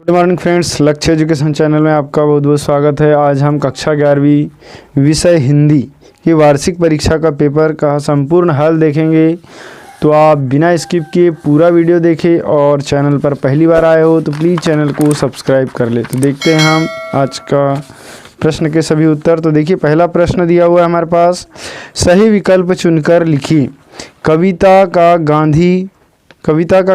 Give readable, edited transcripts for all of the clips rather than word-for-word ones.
Good morning friends, लक्ष्य education channel में आपका बहुत बहुत स्वागत है। आज हम कक्षा 11वीं विषय हिंदी की वार्षिक परीक्षा का पेपर का संपूर्ण हल देखेंगे। तो आप बिना स्किप किए पूरा वीडियो देखें और चैनल पर पहली बार आए हो तो प्लीज़ चैनल को सब्सक्राइब कर ले। तो देखते हैं हम आज का प्रश्न के सभी उत्तर। तो देखिए, पहला प्रश्न दिया हुआ है हमारे पास, सही विकल्प चुनकर लिखिए। कविता का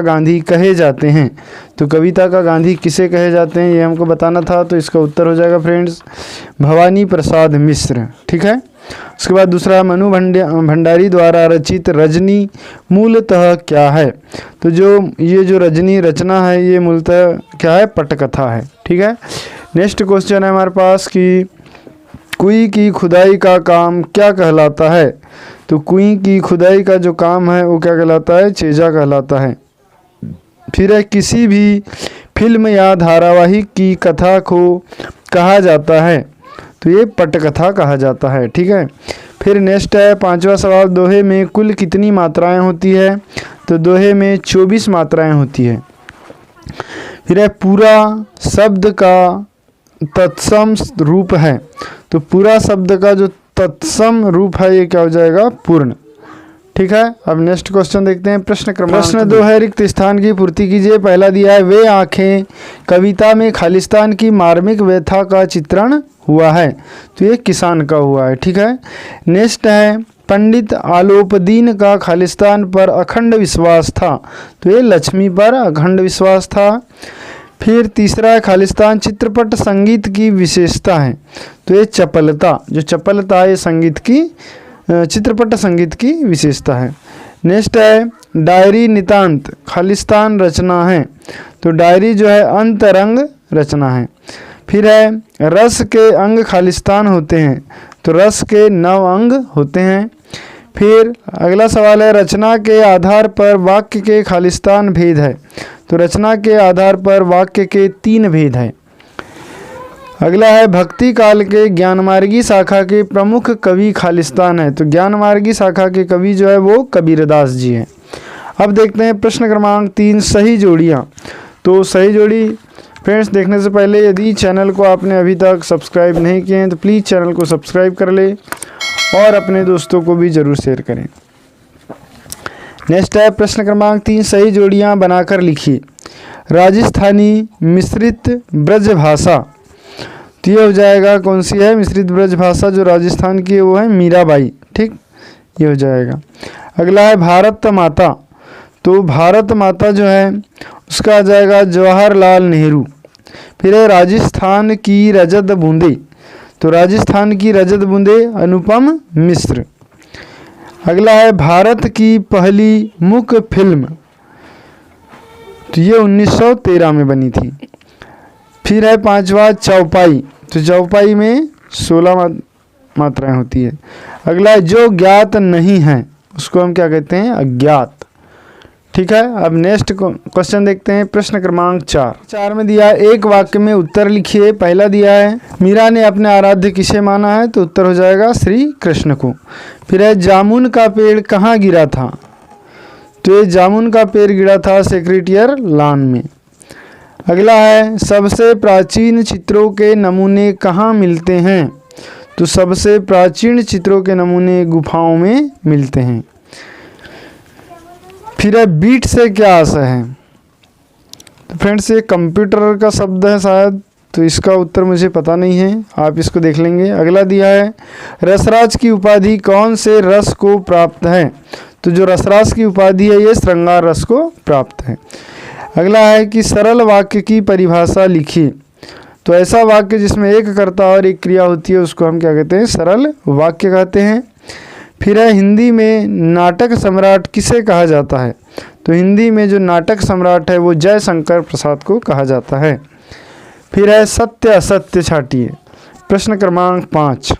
गांधी कहे जाते हैं। तो कविता का गांधी किसे कहे जाते हैं ये हमको बताना था। तो इसका उत्तर हो जाएगा फ्रेंड्स भवानी प्रसाद मिश्र। ठीक है। उसके बाद दूसरा, मनु भंडारी द्वारा रचित रजनी मूलतः क्या है। तो ये जो रजनी रचना है ये मूलतः क्या है, पटकथा है। ठीक है। नेक्स्ट क्वेश्चन है हमारे पास कि कुएं की खुदाई का काम क्या कहलाता है। तो कुएं की खुदाई का जो काम है वो क्या कहलाता है, छेजा कहलाता है। फिर है, किसी भी फिल्म या धारावाहिक की कथा को कहा जाता है। तो ये पटकथा कहा जाता है। ठीक है। फिर नेक्स्ट है पांचवा सवाल, दोहे में कुल कितनी मात्राएं होती है। तो दोहे में 24 मात्राएं होती है। फिर है, पूरा शब्द का तत्सम रूप है। तो पूरा शब्द का जो तत्सम रूप है ये क्या हो जाएगा, पूर्ण। ठीक है। अब नेक्स्ट क्वेश्चन देखते हैं। प्रश्न 2 है, रिक्त स्थान की पूर्ति कीजिए। पहला दिया है, वे आंखें कविता में खालिस्तान की मार्मिक व्यथा का चित्रण हुआ है। तो ये किसान का हुआ है। ठीक है। नेक्स्ट है, पंडित आलोपदीन का खालिस्तान पर अखंड विश्वास था। तो ये लक्ष्मी पर अखंड विश्वास था। फिर तीसरा है, खालिस्तान चित्रपट संगीत की विशेषता है। तो ये चपलता, जो चपलता है ये संगीत की चित्रपट संगीत की विशेषता है। नेक्स्ट है, डायरी नितांत खालिस्तान रचना है। तो डायरी जो है अंतरंग रचना है। फिर है, रस के अंग खालिस्तान होते हैं। तो रस के 9 अंग होते हैं। फिर अगला सवाल है, रचना के आधार पर वाक्य के खालिस्तान भेद है। तो रचना के आधार पर वाक्य के 3 भेद है। अगला है, भक्ति काल के ज्ञानमार्गी शाखा के प्रमुख कवि खालिस्तान है। तो ज्ञानमार्गी शाखा के कवि जो है वो कबीरदास जी हैं। अब देखते हैं प्रश्न क्रमांक 3, सही जोड़ियाँ। तो सही जोड़ी फ्रेंड्स देखने से पहले यदि चैनल को आपने अभी तक सब्सक्राइब नहीं किए हैं तो प्लीज़ चैनल को सब्सक्राइब कर ले और अपने दोस्तों को भी ज़रूर शेयर करें। नेक्स्ट है प्रश्न क्रमांक 3, सही जोड़ियाँ बनाकर लिखिए। राजस्थानी मिश्रित ब्रज भाषा। तो ये हो जाएगा कौन सी है, मिश्रित ब्रज भाषा जो राजस्थान की है वो है मीराबाई। ठीक, ये हो जाएगा। अगला है भारत माता। तो भारत माता जो है उसका आ जाएगा जवाहरलाल नेहरू। फिर है, राजस्थान की रजत बूंदे। तो राजस्थान की रजत बूंदे अनुपम मिश्र। अगला है, भारत की पहली मुख्य फिल्म। तो ये 1913 में बनी थी। फिर है पांचवा, चौपाई। तो चौपाई में 16 मात्राएं होती है। अगला है, जो ज्ञात नहीं है उसको हम क्या कहते हैं, अज्ञात। ठीक है। अब नेक्स्ट क्वेश्चन देखते हैं। प्रश्न क्रमांक 4 में दिया है, एक वाक्य में उत्तर लिखिए। पहला दिया है, मीरा ने अपने आराध्य किसे माना है। तो उत्तर हो जाएगा श्री कृष्ण को। फिर है, जामुन का पेड़ कहाँ गिरा था। तो ये जामुन का पेड़ गिरा था सेक्रेटियर लॉन में। अगला है, सबसे प्राचीन चित्रों के नमूने कहाँ मिलते हैं। तो सबसे प्राचीन चित्रों के नमूने गुफाओं में मिलते हैं। फिर है, बीट से क्या आशय है। तो फ्रेंड्स ये कंप्यूटर का शब्द है शायद, तो इसका उत्तर मुझे पता नहीं है, आप इसको देख लेंगे। अगला दिया है, रसराज की उपाधि कौन से रस को प्राप्त है। तो जो रसराज की उपाधि है ये श्रृंगार रस को प्राप्त है। अगला है कि सरल वाक्य की परिभाषा लिखिए। तो ऐसा वाक्य जिसमें एक कर्ता और एक क्रिया होती है उसको हम क्या कहते हैं, सरल वाक्य कहते हैं। फिर है, हिंदी में नाटक सम्राट किसे कहा जाता है। तो हिंदी में जो नाटक सम्राट है वो जयशंकर प्रसाद को कहा जाता है। फिर है, सत्य असत्य छाटिए। प्रश्न क्रमांक 5,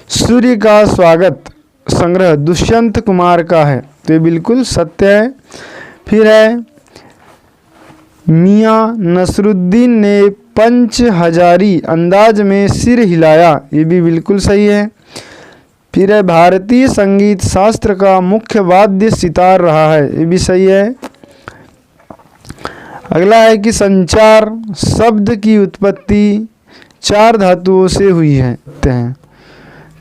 सूर्य का स्वागत संग्रह दुष्यंत कुमार का है। तो ये बिल्कुल सत्य है। फिर है, मियाँ नसरुद्दीन ने पंच हजारी अंदाज में सिर हिलाया। ये भी बिल्कुल सही है। फिर है, भारतीय संगीत शास्त्र का मुख्य वाद्य सितार रहा है। ये भी सही है। अगला है कि संचार शब्द की उत्पत्ति 4 धातुओं से हुई है।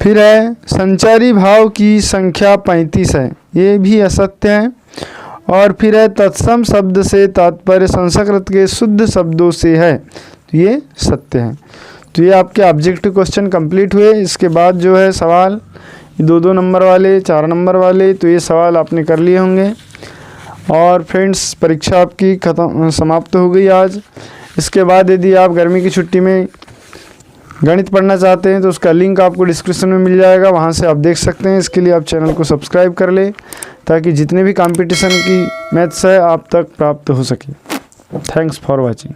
फिर है संचारी भाव की संख्या 35 है, ये भी असत्य है। और फिर है तत्सम शब्द से तात्पर्य संस्कृत के शुद्ध शब्दों से है, तो ये सत्य है। तो ये आपके ऑब्जेक्टिव क्वेश्चन कंप्लीट हुए। इसके बाद जो है सवाल 2-2 नंबर वाले, 4 नंबर वाले, तो ये सवाल आपने कर लिए होंगे। और फ्रेंड्स परीक्षा आपकी समाप्त हो गई आज। इसके बाद यदि आप गर्मी की छुट्टी में गणित पढ़ना चाहते हैं तो उसका लिंक आपको डिस्क्रिप्शन में मिल जाएगा, वहाँ से आप देख सकते हैं। इसके लिए आप चैनल को सब्सक्राइब कर लें ताकि जितने भी कंपटीशन की मैथ्स है आप तक प्राप्त हो सके। Thanks for watching.